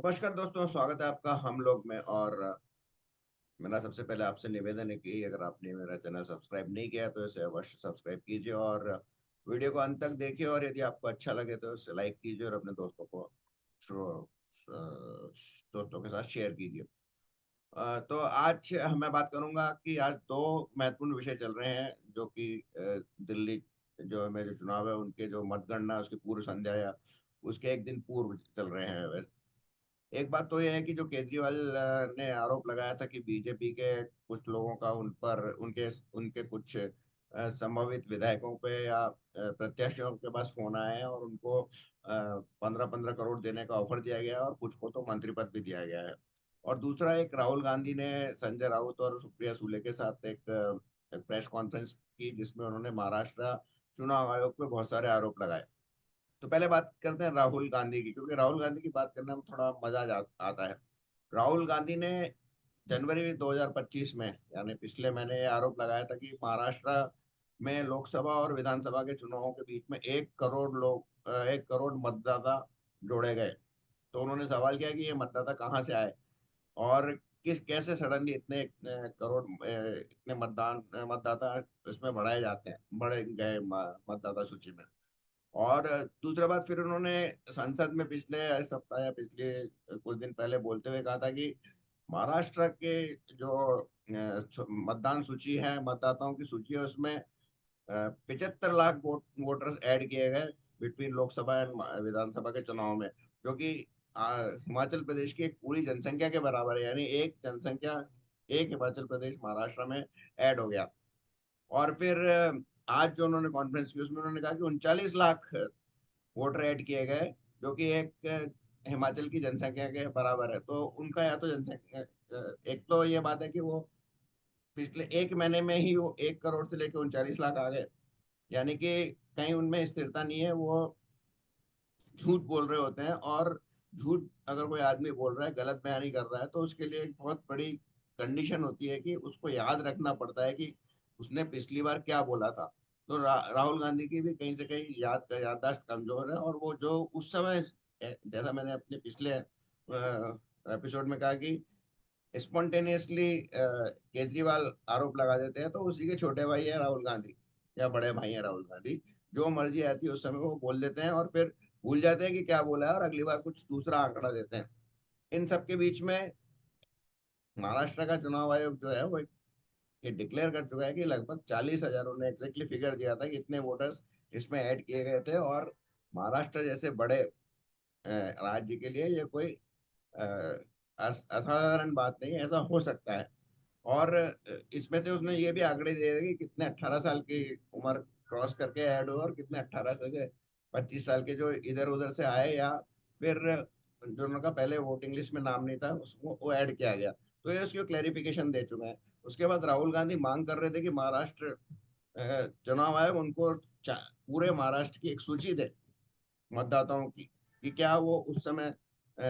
नमस्कार दोस्तों, स्वागत है आपका हम लोग में। और मेरा सबसे पहले आपसे निवेदन है कि अगर आपने मेरा चैनल सब्सक्राइब नहीं किया तो इसे अवश्य सब्सक्राइब कीजिए और वीडियो को अंत तक देखिए। और यदि आपको अच्छा लगे तो इसे लाइक कीजिए और अपने दोस्तों को दोस्तों के साथ शेयर कीजिए। तो आज मैं बात करूंगा कि आज दो महत्वपूर्ण विषय चल रहे हैं जो कि दिल्ली जो में जो चुनाव है उनके जो मतगणना है, उसकी पूर्व संध्या या उसके एक दिन पूर्व चल रहे हैं। एक बात तो यह है कि जो केजरीवाल ने आरोप लगाया था कि बीजेपी के कुछ लोगों का उन पर उनके उनके कुछ संभावित विधायकों पे या प्रत्याशियों के पास फोन आए हैं और उनको 15-15 करोड़ देने का ऑफर दिया गया है और कुछ को तो मंत्री पद भी दिया गया है। और दूसरा, एक राहुल गांधी ने संजय राउत और सुप्रिया सुले के साथ एक प्रेस कॉन्फ्रेंस की जिसमें उन्होंने महाराष्ट्र चुनाव आयोग पे बहुत सारे आरोप लगाए। तो पहले बात करते हैं राहुल गांधी की, क्योंकि राहुल गांधी की बात करने में थोड़ा मजा आता है। राहुल गांधी ने जनवरी 2025 में, यानी पिछले महीने, ये आरोप लगाया था कि महाराष्ट्र में लोकसभा और विधानसभा के चुनावों के बीच में 1 करोड़ मतदाता जोड़े गए। तो उन्होंने सवाल किया कि ये मतदाता कहाँ से आए और किस कैसे सडनली इतने करोड़ इतने मतदाता इसमें बढ़ाए जाते हैं, बढ़े गए मतदाता सूची में। और दूसरा बात, फिर उन्होंने संसद में पिछले सप्ताह या पिछले कुछ दिन पहले बोलते हुए कहा था कि महाराष्ट्र के जो मतदान सूची है, मतदाताओं की सूची है, उसमें 75 लाख वोटर्स ऐड किए गए बिटवीन लोकसभा एंड विधानसभा के चुनाव में, जो कि हिमाचल प्रदेश की एक पूरी जनसंख्या के बराबर है। यानी एक हिमाचल प्रदेश महाराष्ट्र में ऐड हो गया। और फिर आज जो उन्होंने कॉन्फ्रेंस की उसमें उन्होंने कहा कि 39 लाख वोटर ऐड किए गए, जो कि एक हिमाचल की जनसंख्या के बराबर है। तो उनका या तो जनसंख्या एक तो ये बात है कि वो पिछले एक महीने में ही वो 1 करोड़ से लेकर 39 लाख आ गए। यानी कि कहीं उनमें स्थिरता नहीं है, वो झूठ बोल रहे होते हैं। और झूठ अगर कोई आदमी बोल रहा है, गलत बयानी कर रहा है, तो उसके लिए एक बहुत बड़ी कंडीशन होती है कि उसको याद रखना पड़ता है कि उसने पिछली बार क्या बोला था। तो राहुल गांधी की भी कहीं से कहीं याददाश्त कमजोर है। और वो जो उस समय, जैसा मैंने अपने पिछले एपिसोड में कहा कि स्पॉन्टेनियसली केजरीवाल आरोप लगा देते हैं, तो उसी के छोटे भाई है राहुल गांधी या बड़े भाई है राहुल गांधी। जो मर्जी आती है उस समय वो बोल देते हैं और फिर भूल जाते हैं कि क्या बोला है और अगली बार कुछ दूसरा आंकड़ा देते हैं। इन सब के बीच में महाराष्ट्र का चुनाव आयोग जो है वो ये डिक्लेयर कर चुका है कि लगभग 40,000, उन्होंने एग्जैक्टली फिगर दिया था कि इतने वोटर्स इसमें ऐड किए गए थे। और महाराष्ट्र जैसे बड़े राज्य के लिए ये कोई अ, असाधारण बात नहीं है, ऐसा हो सकता है। और इसमें से उसने ये भी आंकड़े दिए थे कि कितने 18 साल की उम्र क्रॉस करके ऐड हुए और कितने 18 से 25 साल के जो इधर उधर से आए, या फिर जो उनका पहले वोटिंग लिस्ट में नाम नहीं था उसको वो ऐड किया गया। तो ये उसको क्लैरिफिकेशन दे चुके हैं। उसके बाद राहुल गांधी मांग कर रहे थे कि महाराष्ट्र चुनाव आयोग उनको पूरे महाराष्ट्र की एक सूची दे मतदाताओं की, कि क्या वो उस समय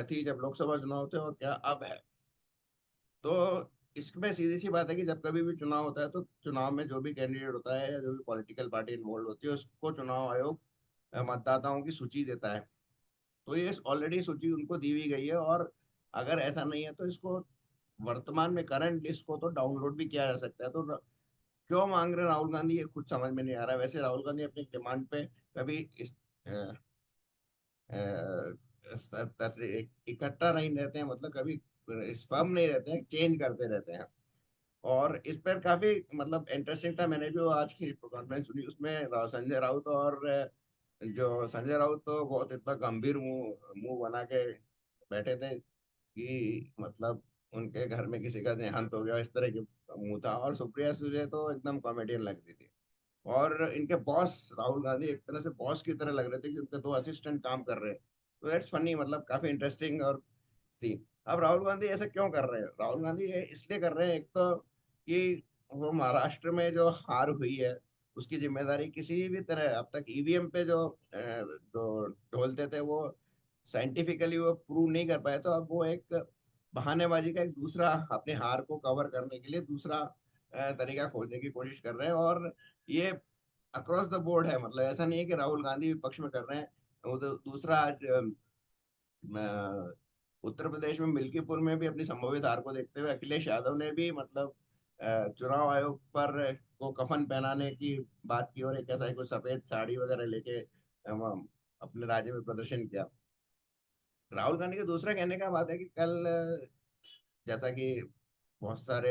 थी जब लोकसभा चुनाव थे और क्या अब है। तो इसमें सीधी सी बात है कि जब कभी भी चुनाव होता है तो चुनाव में जो भी कैंडिडेट होता है या जो भी पॉलिटिकल पार्टी इन्वॉल्व होती है उसको चुनाव आयोग मतदाताओं की सूची देता है। तो ये ऑलरेडी सूची उनको दी हुई गई है। और अगर ऐसा नहीं है तो इसको वर्तमान में करंट लिस्ट को तो डाउनलोड भी किया जा सकता है। तो क्यों मांग रहे हैं राहुल गांधी, ये कुछ समझ में नहीं आ रहा है। वैसे राहुल गांधी अपनी डिमांड पे कभी इकट्ठा नहीं रहते हैं, मतलब कभी इस फर्म नहीं रहते हैं, चेंज करते रहते हैं। और इस पर काफी मतलब इंटरेस्टिंग था। मैंने भी वो आज की कॉन्फ्रेंस सुनी, उसमें संजय राउत और जो संजय राउत तो बहुत इतना गंभीर मुंह मुंह बना के बैठे थे कि मतलब उनके घर में किसी का देहांत हो गया, इस तरह के मुंह था। और सुप्रिया सुले तो एकदम कॉमेडियन लग रही थी। और इनके बॉस राहुल गांधी एक तरह से बॉस की तरह लग रहे थे कि उनके दो असिस्टेंट काम कर रहे हैं। तो दैट्स फनी, मतलब काफी इंटरेस्टिंग और थी। अब राहुल गांधी ऐसा क्यों कर रहे हैं? राहुल गांधी ये इसलिए कर रहे हैं, एक तो कि वो महाराष्ट्र में जो हार हुई है उसकी जिम्मेदारी किसी भी तरह अब तक ईवीएम पे जो ढोलते थे वो साइंटिफिकली वो प्रूव नहीं कर पाए। तो अब वो एक बहानेबाजी का एक दूसरा, अपने हार को कवर करने के लिए दूसरा तरीका खोजने की कोशिश कर रहे हैं। और ये अक्रॉस द बोर्ड है, मतलब ऐसा नहीं है कि राहुल गांधी विपक्ष में कर रहे हैं। वो दूसरा आज उत्तर प्रदेश में मिल्कीपुर में भी अपनी संभावित हार को देखते हुए अखिलेश यादव ने भी मतलब चुनाव आयोग पर को कफन पहनाने की बात की और एक ऐसा ही कुछ सफेद साड़ी वगैरह लेके अपने राज्य में प्रदर्शन किया। राहुल गांधी का दूसरा कहने का बात है कि कल जैसा कि बहुत सारे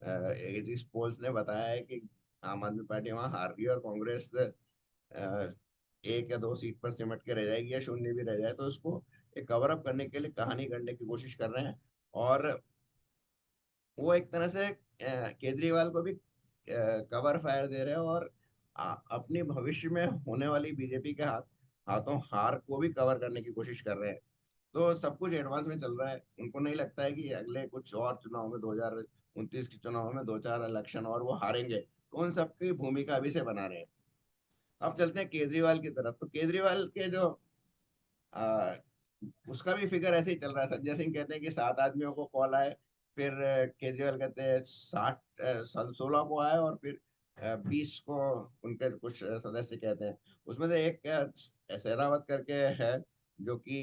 एग्जिट पोल्स ने बताया है कि आम आदमी पार्टी वहां हार रही है और कांग्रेस एक या दो सीट पर सिमट के रह जाएगी या शून्य भी रह जाए, तो उसको एक कवर अप करने के लिए कहानी गढ़ने की कोशिश कर रहे हैं। और वो एक तरह से केजरीवाल को भी कवर फायर दे रहे हैं और अपनी भविष्य में होने वाली बीजेपी के हाथों हार को भी कवर करने की कोशिश कर रहे हैं। तो सब कुछ एडवांस में चल रहा है। उनको नहीं लगता है कि अगले कुछ और चुनाव में 2029 के चुनाव में दो चार इलेक्शन और वो हारेंगे, तो उन सबकी भूमिका अभी से बना रहे हैं। अब चलते हैं केजरीवाल की तरफ। तो केजरीवाल के जो आ, उसका भी फिगर ऐसे ही चल रहा है। संजय सिंह कहते हैं कि 7 आदमियों को कॉल आए, फिर केजरीवाल कहते हैं 16 को आए, और फिर 20 को उनके कुछ सदस्य कहते हैं। उसमें से एक सहरावत करके है जो कि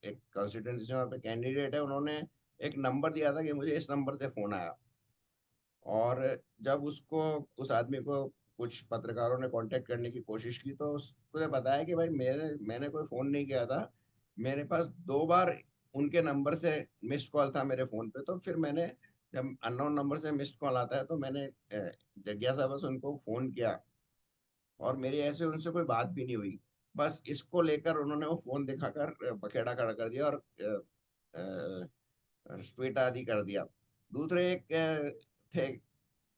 एक कॉन्स्टिट्यूंसी पे कैंडिडेट है। उन्होंने एक नंबर दिया था कि मुझे इस नंबर से फोन आया, और जब उसको उस आदमी को कुछ पत्रकारों ने कांटेक्ट करने की कोशिश की तो उसने बताया कि भाई मैंने कोई फोन नहीं किया था, मेरे पास 2 बार उनके नंबर से मिस्ड कॉल था मेरे फोन पे। तो फिर मैंने, जब अननोन नंबर से मिस्ड कॉल आता है तो मैंने जिज्ञासा बस उनको फोन किया, और मेरी ऐसे उनसे कोई बात भी नहीं हुई। बस इसको लेकर उन्होंने वो फोन दिखाकर बखेड़ा खड़ा कर दिया और ट्वीट आदि कर दिया। दूसरे एक थे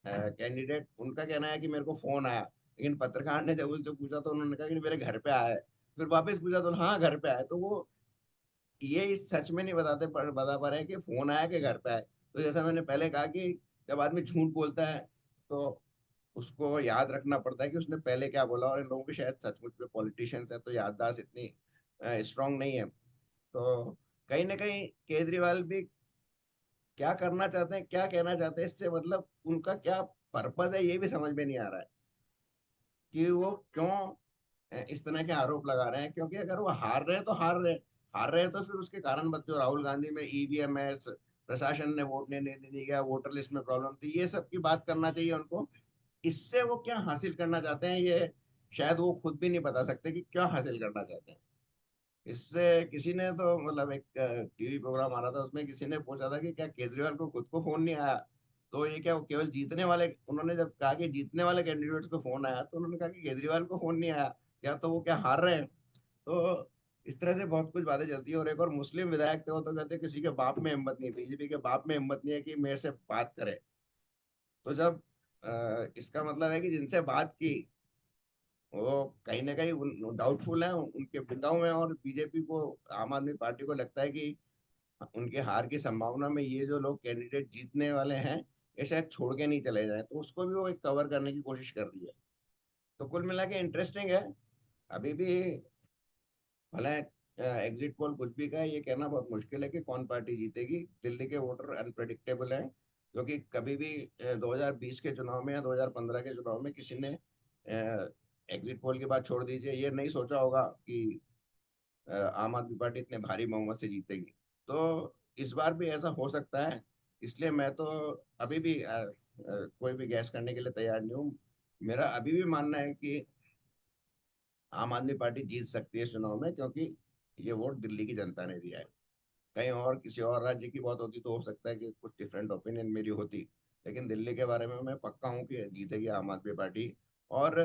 कैंडिडेट, उनका कहना है कि मेरे को फोन आया, लेकिन पत्रकार ने जब उनसे पूछा तो उन्होंने कहा कि मेरे घर पे आया है। फिर वापस पूछा तो हाँ घर पे आया। तो वो ये इस सच में नहीं बता पा रहे हैं कि फोन आया कि घर पे आया। तो जैसा मैंने पहले कहा कि जब आदमी झूठ बोलता है तो उसको याद रखना पड़ता है कि उसने पहले क्या बोला, और इन लोगों की शायद सचमुच में पॉलिटिशियंस है तो याददाश्त इतनी स्ट्रांग नहीं है। तो कहीं ना कहीं केजरीवाल भी क्या करना चाहते हैं, क्या कहना चाहते हैं, इससे मतलब उनका क्या पर्पज है ये भी समझ में नहीं आ रहा है कि वो क्यों इस तरह के आरोप लगा रहे हैं। क्योंकि अगर वो हार रहे हैं तो फिर उसके कारण बच्चों, राहुल गांधी में ईवीएम है, प्रशासन ने वोट नहीं दिया, वोटर लिस्ट में प्रॉब्लम थी, ये सब की बात करना चाहिए उनको। इससे वो क्या हासिल करना चाहते हैं ये शायद वो खुद भी नहीं बता सकते कि क्या हासिल करना चाहते हैं। इससे किसी ने तो मतलब एक टीवी प्रोग्राम आ रहा था, उसमें किसी ने पूछा था कि क्या केजरीवाल को खुद को फोन नहीं आया। तो ये क्या वो केवल जीतने वाले, उन्होंने जब कहा कि जीतने वाले कैंडिडेट्स को फोन आया तो उन्होंने कहा कि केजरीवाल को फोन नहीं आया, क्या तो वो क्या हार रहे हैं। तो इस तरह से बहुत कुछ बातें चलती है। और एक और मुस्लिम विधायक थे, वो तो कहते हैं किसी के बाप में हिम्मत नहीं, बीजेपी के बाप में हिम्मत नहीं है कि मेरे से बात करे। तो जब इसका मतलब है कि जिनसे बात की वो कहीं ना कहीं डाउटफुल है उनके बिंदाओं में, और बीजेपी को, आम आदमी पार्टी को लगता है कि उनके हार की संभावना में ये जो लोग कैंडिडेट जीतने वाले हैं ये शायद छोड़ के नहीं चले जाए, तो उसको भी वो एक कवर करने की कोशिश कर रही है। तो कुल मिला के इंटरेस्टिंग है। अभी भी भला एग्जिट पोल कुछ भी का है, ये कहना बहुत मुश्किल है कि कौन पार्टी जीतेगी। दिल्ली के वोटर अनप्रेडिक्टेबल हैं, क्योंकि कभी भी 2020 के चुनाव में या 2015 के चुनाव में किसी ने एग्जिट पोल की बात छोड़ दीजिए, ये नहीं सोचा होगा कि आम आदमी पार्टी इतने भारी बहुमत से जीतेगी। तो इस बार भी ऐसा हो सकता है। इसलिए मैं तो अभी भी कोई भी गैस करने के लिए तैयार नहीं हूँ। मेरा अभी भी मानना है कि आम आदमी पार्टी जीत सकती है इस चुनाव में, क्योंकि ये वोट दिल्ली की जनता ने दिया है। कहीं और किसी और राज्य की बात होती तो हो सकता है कि कुछ डिफरेंट ओपिनियन मेरी होती, लेकिन दिल्ली के बारे में मैं पक्का हूँ कि जीतेगी आम आदमी पार्टी। और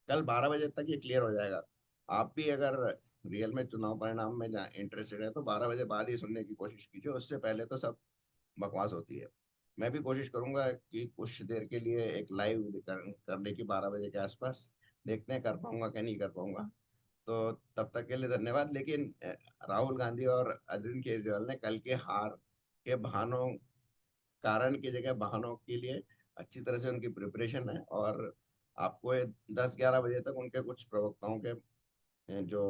कल 12 बजे तक ये क्लियर हो जाएगा। आप भी अगर रियल में चुनाव परिणाम में इंटरेस्टेड है तो 12 बजे बाद ही सुनने की कोशिश कीजिए, उससे पहले तो सब बकवास होती है। मैं भी कोशिश करूंगा कि कुछ देर के लिए एक लाइव करने की 12 बजे के आसपास। देखते हैं कर पाऊंगा क्या नहीं कर पाऊंगा। तो तब तक के लिए धन्यवाद। लेकिन राहुल गांधी और अरविंद केजरीवाल ने कल के हार के बहानों, कारण की जगह बहानों के लिए अच्छी तरह से उनकी प्रिपरेशन है। और आपको 10-11 बजे तक उनके कुछ प्रवक्ताओं के जो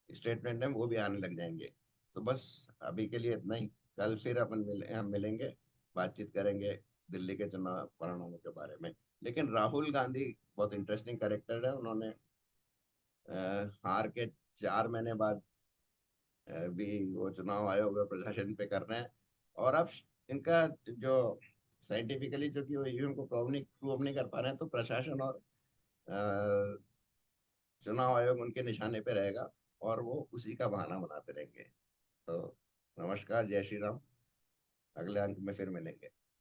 स्टेटमेंट है वो भी आने लग जाएंगे। तो बस अभी के लिए इतना ही। कल फिर हम मिलेंगे, बातचीत करेंगे दिल्ली के चुनाव परिणामों के बारे में। लेकिन राहुल गांधी बहुत इंटरेस्टिंग कैरेक्टर है। उन्होंने हार के 4 महीने बाद भी वो चुनाव आयोग और प्रशासन पे कर रहे हैं। और अब इनका जो साइंटिफिकली जो कि वो ईवीएम को प्रूव नहीं कर पा रहे हैं, तो प्रशासन और अ, चुनाव आयोग उनके निशाने पे रहेगा और वो उसी का बहाना बनाते रहेंगे। तो नमस्कार, जय श्री राम। अगले अंक में फिर मिलेंगे।